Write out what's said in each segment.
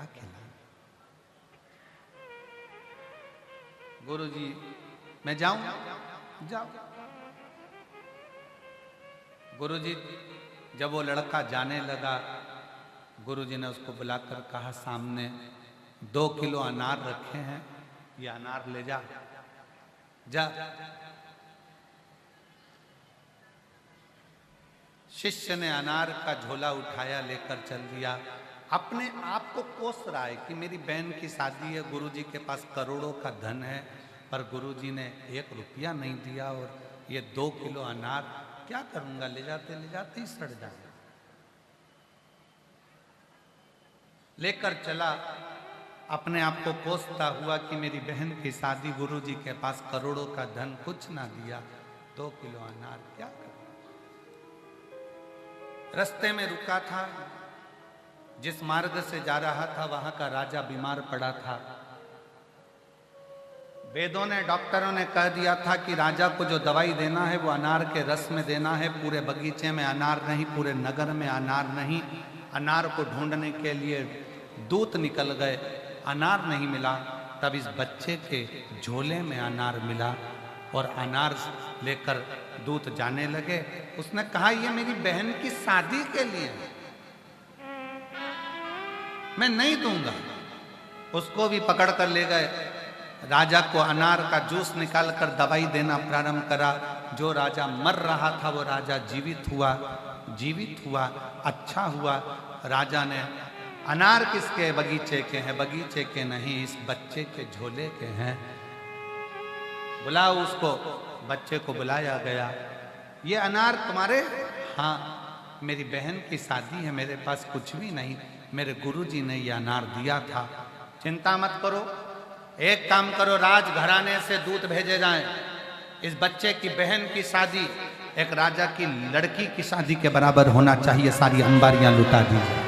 क्या खिलाएं? गुरुजी, मैं जाऊं? जाओ। गुरुजी, जब वो लड़का जाने लगा, गुरुजी ने उसको बुलाकर कहा, सामने 2 किलो अनार रखे हैं, ये अनार ले जा। जा। शिष्य ने अनार का झोला उठाया, लेकर चल दिया। अपने आप को कोस रहा है कि मेरी बहन की शादी है, गुरुजी के पास करोड़ों का धन है, पर गुरुजी ने 1 रुपया नहीं दिया, और ये 2 किलो अनार क्या करूंगा, ले जाते ही सड़ जाए। लेकर चला, अपने आप को कोसता हुआ कि मेरी बहन की शादी, गुरुजी के पास करोड़ों का धन, कुछ ना दिया, 2 किलो अनार क्या करूं। रास्ते में रुका था, जिस मार्ग से जा रहा था वहां का राजा बीमार पड़ा था। वेदों ने, डॉक्टरों ने कह दिया था कि राजा को जो दवाई देना है वो अनार के रस में देना है। पूरे बगीचे में अनार नहीं, पूरे नगर में अनार नहीं। अनार को ढूंढने के लिए दूत निकल गए, अनार नहीं मिला। तब इस बच्चे के झोले में अनार मिला, और अनार लेकर दूत जाने लगे। उसने कहा, ये मेरी बहन की शादी के लिए है, मैं नहीं दूंगा। उसको भी पकड़ कर ले गए। राजा को अनार का जूस निकालकर दवाई देना प्रारंभ करा। जो राजा मर रहा था वो राजा जीवित हुआ, अच्छा हुआ। राजा ने, अनार किसके बगीचे के हैं? बगीचे के नहीं, इस बच्चे के झोले के हैं, बुलाओ उसको। बच्चे को बुलाया गया। ये अनार तुम्हारे? हाँ, मेरी बहन की शादी है, मेरे पास कुछ भी नहीं, मेरे गुरुजी ने ये अनार दिया था। चिंता मत करो, एक काम करो, राजघराने से दूत भेजे जाएं। इस बच्चे की बहन की शादी एक राजा की लड़की की शादी के बराबर होना चाहिए। सारी अंबारियां लुटा दी जाए,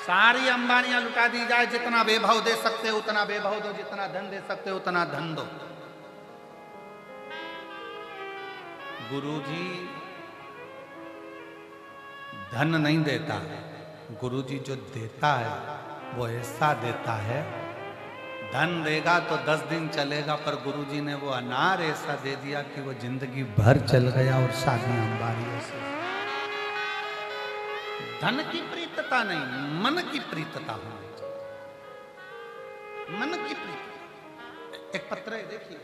सारी अंबारियां लुटा दी जाए। जितना वैभव दे सकते हो उतना वैभव दो, जितना धन दे सकते हो उतना धन दो। गुरुजी धन नहीं देता, गुरुजी जो देता है वो ऐसा देता है। धन देगा तो 10 दिन चलेगा, पर गुरुजी ने वो अनार ऐसा दे दिया कि वो जिंदगी भर चल गया। और शादी अंबारियों से। धन की प्रीतता नहीं, मन की प्रीतता होनी चाहिए, मन की प्रीतता। एक पत्र है, देखिए,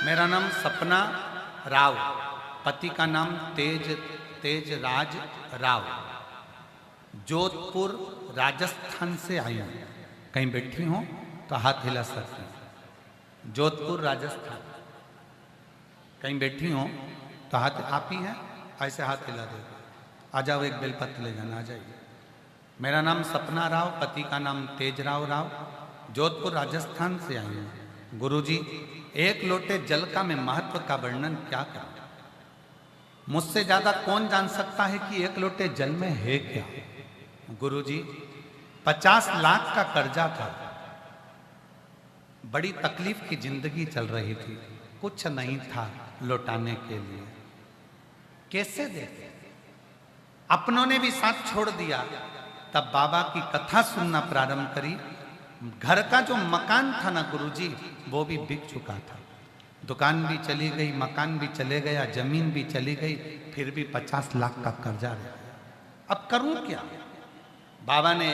मेरा नाम सपना राव, पति का नाम तेजराज राव, जोधपुर राजस्थान से आई हूं। कहीं बैठी हो तो हाथ हिला सकते हैं। जोधपुर राजस्थान। कहीं बैठी हो तो हाथ, आप ही हैं, ऐसे हाथ हिला दे। आ जाओ, एक बेलपत्र ले जाना, आ जाइए। मेरा नाम सपना राव, पति का नाम तेजराव राव, जोधपुर राजस्थान से आई हूं। गुरुजी, 1 लोटे जल का मैं महत्व का वर्णन क्या करूं? मुझसे ज्यादा कौन जान सकता है कि 1 लोटे जल में है क्या? गुरुजी, 50 लाख का कर्जा था, बड़ी तकलीफ की जिंदगी चल रही थी, कुछ नहीं था लौटाने के लिए, कैसे देते? अपनों ने भी साथ छोड़ दिया। तब बाबा की कथा सुनना प्रारंभ करी। घर का जो मकान था ना गुरुजी, वो भी बिक चुका था। दुकान भी चली गई, मकान भी चले गया, जमीन भी चली गई, फिर भी 50 लाख का कर्जा रह गया। अब करूं क्या? बाबा ने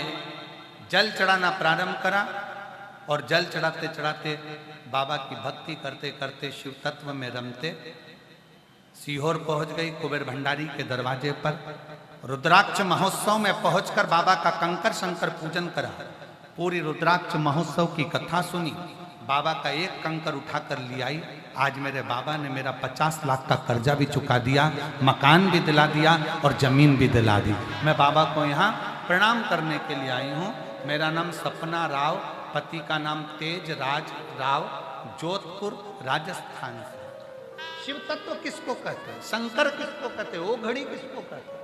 जल चढ़ाना प्रारंभ करा, और जल चढ़ाते चढ़ाते, बाबा की भक्ति करते करते, शिव तत्व में रमते, सीहोर पहुंच गई। कुबेर भंडारी के दरवाजे पर रुद्राक्ष महोत्सव में पहुंचकर बाबा का कंकर शंकर पूजन करा। पूरी रुद्राक्ष महोत्सव की कथा सुनी। बाबा का एक कंकर उठाकर ले आई। आज मेरे बाबा ने मेरा 50 लाख का कर्जा भी चुका दिया, मकान भी दिला दिया, और जमीन भी दिला दी। मैं बाबा को यहाँ प्रणाम करने के लिए आई हूँ। मेरा नाम सपना राव, पति का नाम तेजराज राव, जोधपुर राजस्थान से। शिव तत्व किसको कहते हैं? शंकर किसको कहते हैं? वो घड़ी किसको कहते हैं?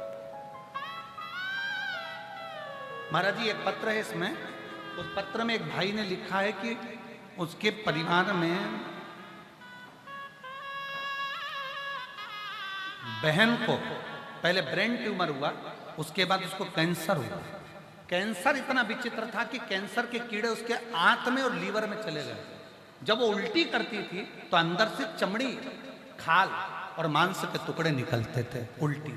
महाराज जी, एक पत्र है इसमें। उस पत्र में एक भाई ने लिखा है कि उसके परिवार में बहन को पहले ब्रेन ट्यूमर हुआ, उसके बाद उसको कैंसर हुआ। कैंसर इतना विचित्र था कि कैंसर के कीड़े उसके आंत में और लीवर में चले गए। जब वो उल्टी करती थी तो अंदर से चमड़ी, खाल और मांस के टुकड़े निकलते थे उल्टी।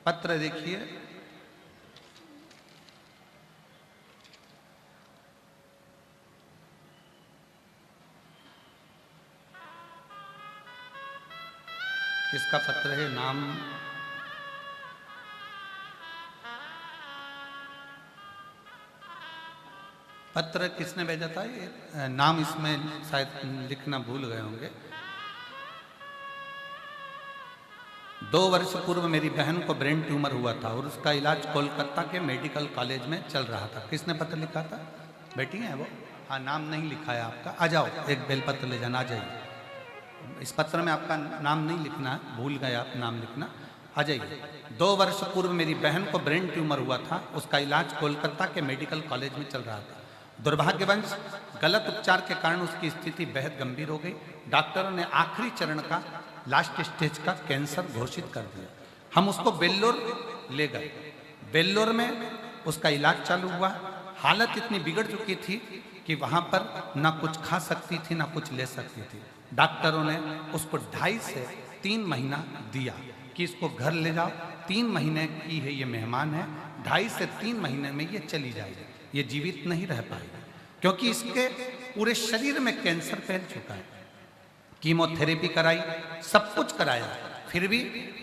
पत्र देखिए, किसका पत्र है? नाम पत्र किसने भेजा था? ये नाम इसमें शायद लिखना भूल गए होंगे। 2 वर्ष पूर्व मेरी बहन को ब्रेन ट्यूमर हुआ था और उसका इलाज कोलकाता के मेडिकल कॉलेज में चल रहा था। किसने पत्र लिखा था? बेटी है वो? हाँ, नाम नहीं लिखा है आपका। आ जाओ, एक बेलपत्र ले जाना, आ जाइए। इस पत्र में आपका नाम नहीं लिखना है, भूल गए आप नाम लिखना। आ जाइए। 2 वर्ष पूर्व मेरी बहन को ब्रेन ट्यूमर हुआ था, उसका इलाज कोलकाता के मेडिकल कॉलेज में चल रहा था। दुर्भाग्यवश गलत उपचार के कारण उसकी स्थिति बेहद गंभीर हो गई। डॉक्टरों ने आखिरी चरण का, लास्ट स्टेज का कैंसर घोषित कर दिया। हम उसको बेल्लोर ले गए। बेल्लोर में उसका इलाज चालू हुआ। हालत इतनी बिगड़ चुकी थी कि वहां पर ना कुछ खा सकती थी ना कुछ ले सकती थी। डॉक्टरों ने उसको 2.5 से 3 महीना दिया कि इसको घर ले जाओ, 3 महीने की है ये मेहमान है, 2.5 से 3 महीने में ये चली जाएगी, ये जीवित नहीं रह पाएगी, क्योंकि इसके पूरे शरीर में कैंसर फैल चुका है। कीमोथेरेपी कराई, सब कुछ कराया, फिर भी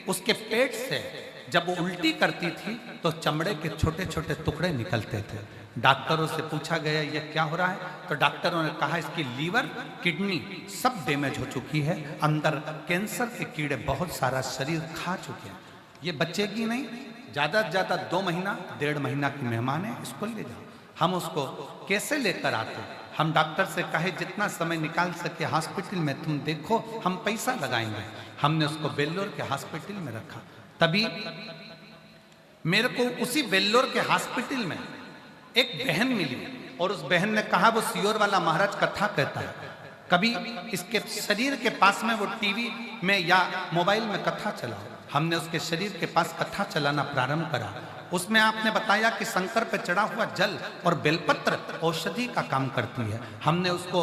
उसके पेट से जब वो उल्टी करती थी तो चमड़े के छोटे छोटे टुकड़े निकलते थे। डॉक्टरों से पूछा गया ये क्या हो रहा है, तो डॉक्टरों ने कहा इसकी लीवर, किडनी सब डैमेज हो चुकी है, अंदर कैंसर के कीड़े बहुत सारा शरीर खा चुके हैं, ये बचेगी नहीं, ज़्यादा से ज़्यादा 2 महीना 1.5 महीना की मेहमान है, इसको ले जाओ। हम उसको कैसे लेकर आते? हम डॉक्टर से कहे जितना समय निकाल सके हॉस्पिटल में तुम देखो, हम पैसा लगाएंगे। हमने उसको बेल्लोर के हॉस्पिटल में रखा। तभी मेरे को उसी बेल्लोर के हॉस्पिटल में एक बहन मिली और उस बहन ने कहा वो सियोर वाला महाराज कथा कहता है, कभी इसके शरीर के पास में वो टीवी में या मोबाइल में कथा चला। हमने उसके शरीर के पास कथा चलाना प्रारंभ करा। उसमें आपने बताया कि शंकर पे चढ़ा हुआ जल और बेलपत्र औषधि का काम करती है। हमने उसको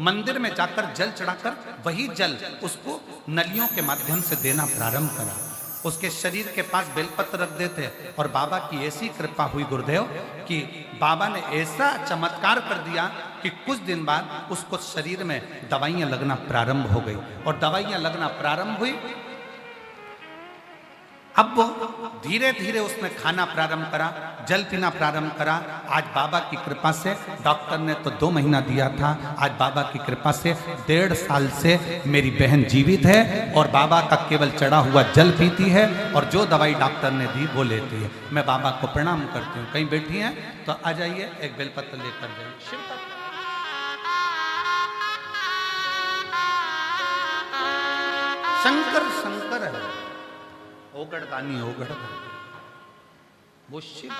मंदिर में जाकर जल चढ़ाकर वही जल उसको नलियों के माध्यम से देना प्रारंभ करा। उसके शरीर के पास बेलपत्र रख देते और बाबा की ऐसी कृपा हुई गुरुदेव कि बाबा ने ऐसा चमत्कार कर दिया कि कुछ दिन बाद उसको शरीर में दवाइयां लगना प्रारंभ हो गई और दवाइयां लगना प्रारंभ हुई। अब वो धीरे धीरे उसने खाना प्रारंभ करा, जल पीना प्रारंभ करा। आज बाबा की कृपा से, डॉक्टर ने तो 2 महीना दिया था, आज बाबा की कृपा से 1.5 साल से मेरी बहन जीवित है और बाबा का केवल चढ़ा हुआ जल पीती है और जो दवाई डॉक्टर ने दी वो लेती है। मैं बाबा को प्रणाम करती हूँ। कहीं बैठी हैं तो आ जाइए, एक बेलपत्र लेकर जाइए। शंकर शंकर है, ओगड़दानी ओगड़, वो शिव।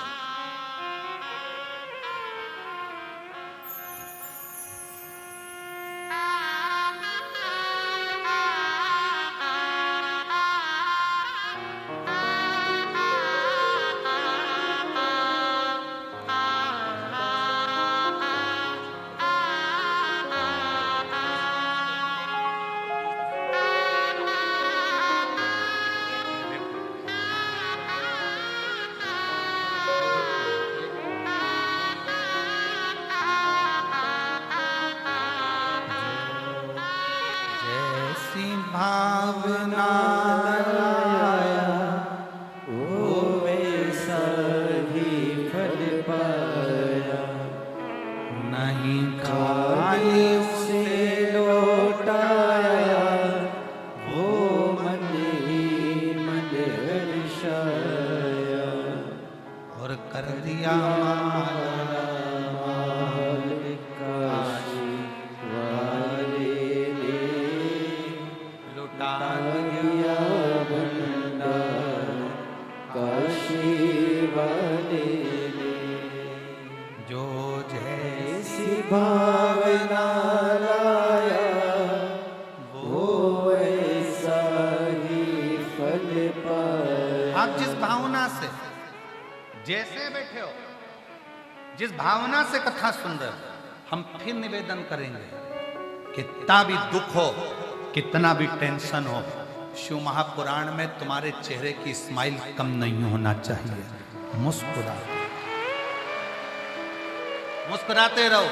भावना वो वैसा ही फल पाया, नहीं खाली उसे लौटाया, वो मन ही मन हर्षाया और कर दिया जो जैसी भावना लाया, वो ऐसा ही फल पाया। आप जिस भावना से जैसे बैठे हो, जिस भावना से कथा सुन रहे हो, हम फिर निवेदन करेंगे, कितना भी दुख हो, कितना भी टेंशन हो, शिव महापुराण में तुम्हारे चेहरे की स्माइल कम नहीं होना चाहिए। मुस्कुराते रहो।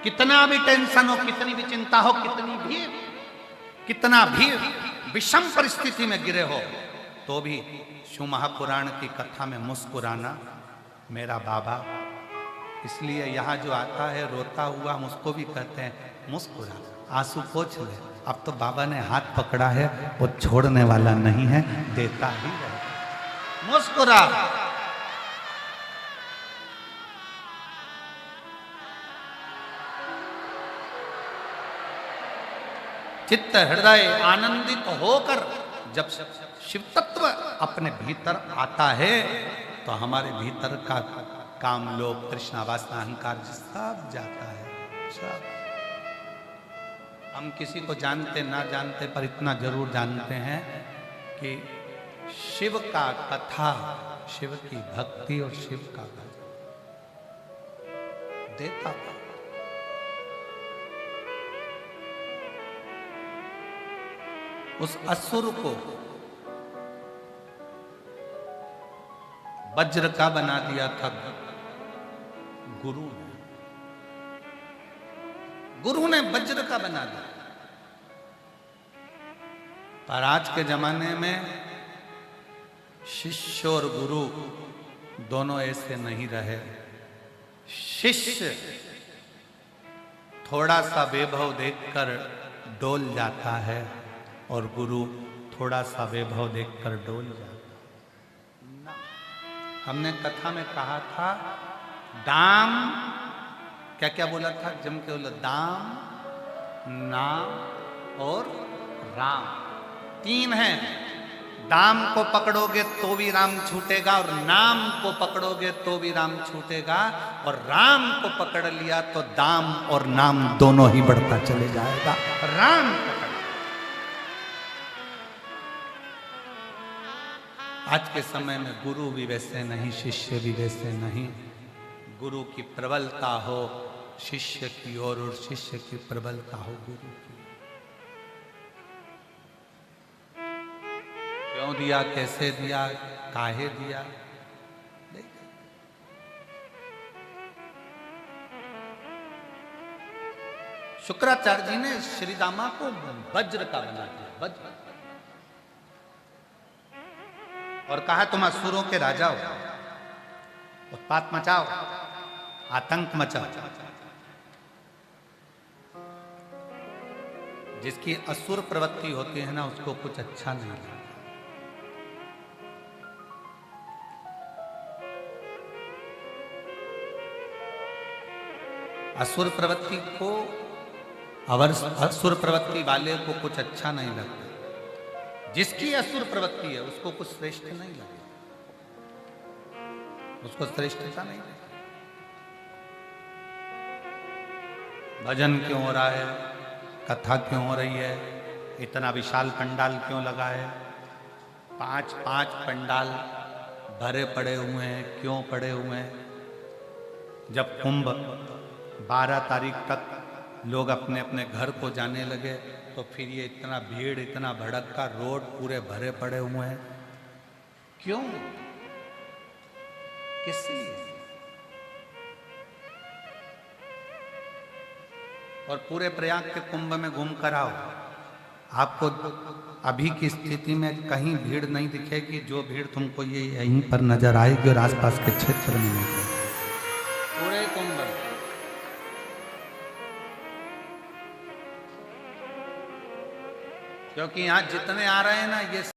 कितना भी टेंशन हो, कितनी भी चिंता हो, कितना भी विषम परिस्थिति में गिरे हो, तो भी शिव महापुराण की कथा में मुस्कुराना मेरा बाबा। इसलिए यहाँ जो आता है रोता हुआ, हम उसको भी कहते हैं मुस्कुरा, आंसू पोंछ ले। अब तो बाबा ने हाथ पकड़ा है, वो छोड़ने वाला नहीं है, देता ही रहेगा। मुस्कुरा। चित्त हृदय आनंदित होकर जब शिव तत्व अपने भीतर आता है, तो हमारे भीतर का काम, लोभ, तृष्णा, वासना, अहंकार सब जाता है, सब। हम किसी को जानते ना जानते पर इतना जरूर जानते हैं कि शिव का कथा, शिव की भक्ति और शिव का भजन देता था। उस असुर को वज्र का बना दिया था गुरु ने। गुरु ने वज्र का बना दिया। पर आज के जमाने में शिष्य और गुरु दोनों ऐसे नहीं रहे। शिष्य थोड़ा सा वैभव देखकर डोल जाता है और गुरु थोड़ा सा वैभव देखकर डोल जाता है। हमने कथा में कहा था, दाम, क्या क्या बोला था, जम के बोला, दाम, नाम और राम, तीन हैं। दाम को पकड़ोगे तो भी राम छूटेगा, और नाम को पकड़ोगे तो भी राम छूटेगा, और राम को पकड़ लिया तो दाम और नाम दोनों ही बढ़ता चले जाएगा। राम पकड़। आज के समय में गुरु भी वैसे नहीं, शिष्य भी वैसे नहीं। गुरु की प्रबलता हो शिष्य की ओर, और शिष्य की प्रबलता हो गुरु की। क्यों दिया, कैसे दिया, काहे दिया, शुक्राचार्य जी ने श्री दामा को वज्र का बना दिया, वज्र, और कहा तुम असुरों के राजा हो, उत्पात मचाओ, आतंक मचाओ। जिसकी असुर प्रवृत्ति होती है ना, उसको कुछ अच्छा नहीं लगता। असुर प्रवृत्ति को, असुर प्रवृत्ति वाले को कुछ अच्छा नहीं लगता। जिसकी असुर प्रवृत्ति है उसको कुछ श्रेष्ठ नहीं लगता, उसको श्रेष्ठता नहीं लगती। भजन क्यों हो रहा है, कथा क्यों हो रही है, इतना विशाल पंडाल क्यों लगा है, 5-5 पंडाल भरे पड़े हुए हैं, क्यों पड़े हुए हैं? जब कुंभ 12 तारीख तक लोग अपने अपने घर को जाने लगे, तो फिर ये इतना भीड़, इतना भड़का, रोड पूरे भरे पड़े हुए हैं, क्यों, किस लिए? और पूरे प्रयाग के कुंभ में घूम कर आओ, आपको अभी की स्थिति में कहीं भीड़ नहीं दिखेगी। जो भीड़ तुमको ये यहीं पर नजर आएगी और आसपास के क्षेत्र में नहीं, पूरे कुंभ। क्योंकि यहाँ जितने आ रहे हैं ना, ये